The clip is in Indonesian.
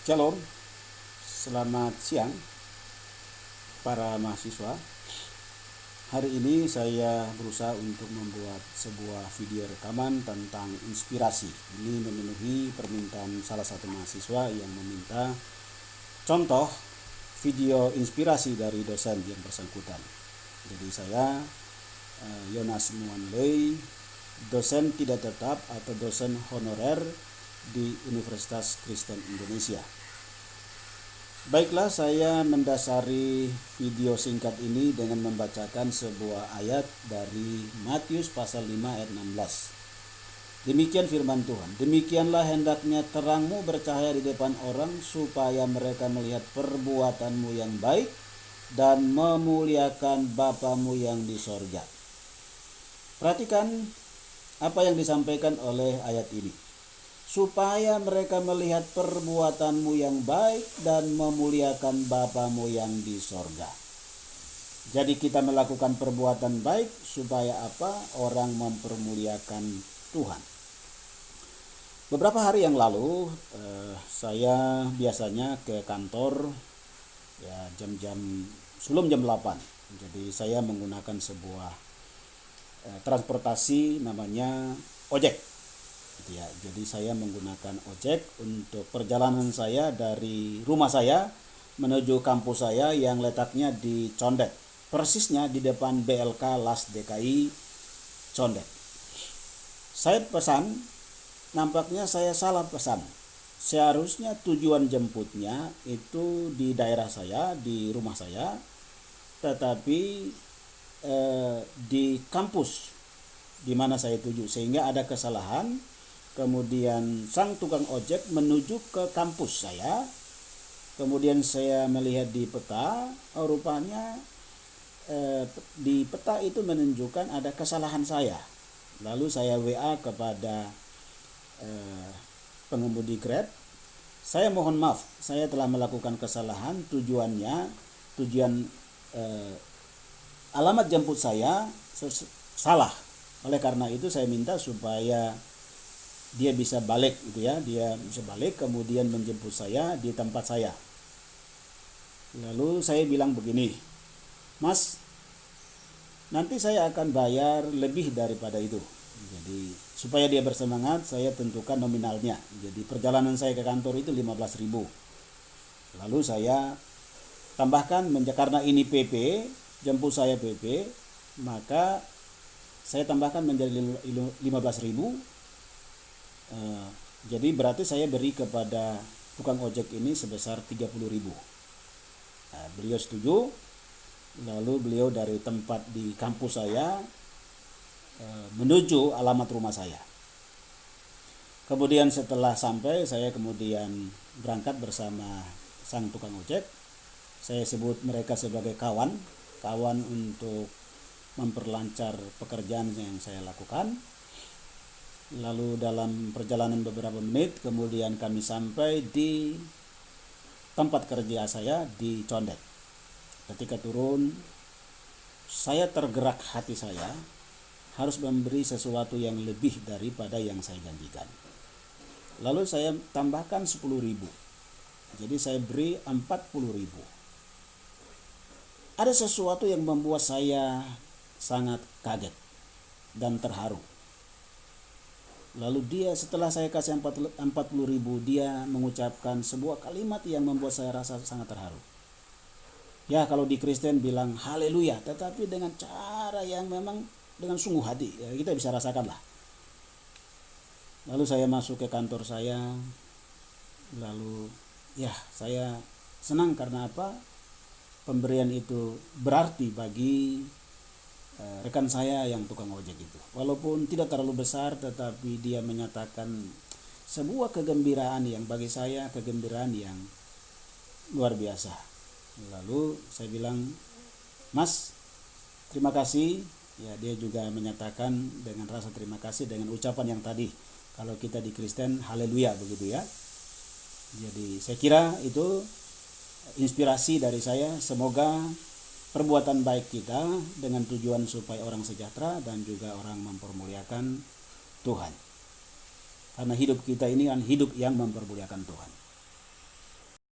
Shalom, selamat siang para mahasiswa. Hari ini saya berusaha untuk membuat sebuah video rekaman tentang inspirasi. Ini memenuhi permintaan salah satu mahasiswa yang meminta contoh video inspirasi dari dosen yang bersangkutan. Jadi saya, Yonas Muanley, dosen tidak tetap atau dosen honorer di Universitas Kristen Indonesia. Baiklah, saya mendasari video singkat ini dengan membacakan sebuah ayat dari Matius pasal 5 ayat 16. Demikian firman Tuhan, demikianlah hendaknya terangmu bercahaya di depan orang supaya mereka melihat perbuatanmu yang baik dan memuliakan Bapamu yang di sorga. Perhatikan apa yang disampaikan oleh ayat ini. Supaya mereka melihat perbuatanmu yang baik dan memuliakan Bapamu yang di sorga. Jadi kita melakukan perbuatan baik supaya apa? Orang mempermuliakan Tuhan. Beberapa hari yang lalu saya biasanya ke kantor ya jam-jam sebelum jam 8. Jadi saya menggunakan sebuah transportasi namanya ojek. Ya, jadi saya menggunakan ojek untuk perjalanan saya dari rumah saya menuju kampus saya yang letaknya di Condet. Persisnya di depan BLK LAS DKI Condet. Saya pesan, nampaknya saya salah pesan. Seharusnya tujuan jemputnya itu di daerah saya, di rumah saya, tetapi di kampus di mana saya tuju, sehingga ada kesalahan. Kemudian sang tukang ojek menuju ke kampus saya. Kemudian saya melihat di peta, rupanya di peta itu menunjukkan ada kesalahan saya. Lalu saya WA kepada pengemudi Grab. Saya mohon maaf, saya telah melakukan kesalahan. Tujuan alamat jemput saya salah. Oleh karena itu saya minta supaya dia bisa balik gitu ya, dia bisa balik kemudian menjemput saya di tempat saya. Lalu saya bilang begini, Mas, nanti saya akan bayar lebih daripada itu. Jadi supaya dia bersemangat, saya tentukan nominalnya. Jadi perjalanan saya ke kantor itu 15.000. Lalu saya tambahkan, karena ini PP, jemput saya PP, maka saya tambahkan menjadi 15.000. Jadi berarti saya beri kepada tukang ojek ini sebesar 30.000. Beliau setuju. Lalu beliau dari tempat di kampus saya menuju alamat rumah saya. Kemudian setelah sampai, saya kemudian berangkat bersama sang tukang ojek. Saya sebut mereka sebagai kawan untuk memperlancar pekerjaan yang saya lakukan. Lalu dalam perjalanan beberapa menit kemudian kami sampai di tempat kerja saya di Condet. Ketika turun, saya tergerak hati saya harus memberi sesuatu yang lebih daripada yang saya janjikan. Lalu saya tambahkan 10.000. Jadi saya beri 40.000. Ada sesuatu yang membuat saya sangat kaget dan terharu. Lalu dia, setelah saya kasih 40.000, dia mengucapkan sebuah kalimat yang membuat saya rasa sangat terharu. Ya, kalau di Kristen bilang haleluya, tetapi dengan cara yang memang dengan sungguh hati, ya, kita bisa rasakan lah. Lalu saya masuk ke kantor saya. Lalu ya, saya senang karena apa? Pemberian itu berarti bagi rekan saya yang tukang ojek itu. Walaupun tidak terlalu besar, tetapi dia menyatakan sebuah kegembiraan yang bagi saya kegembiraan yang luar biasa. Lalu saya bilang, Mas, terima kasih. Ya, dia juga menyatakan dengan rasa terima kasih dengan ucapan yang tadi. Kalau kita di Kristen, haleluya begitu ya. Jadi saya kira itu inspirasi dari saya. Semoga perbuatan baik kita dengan tujuan supaya orang sejahtera dan juga orang mempermuliakan Tuhan. Karena hidup kita ini kan hidup yang mempermuliakan Tuhan.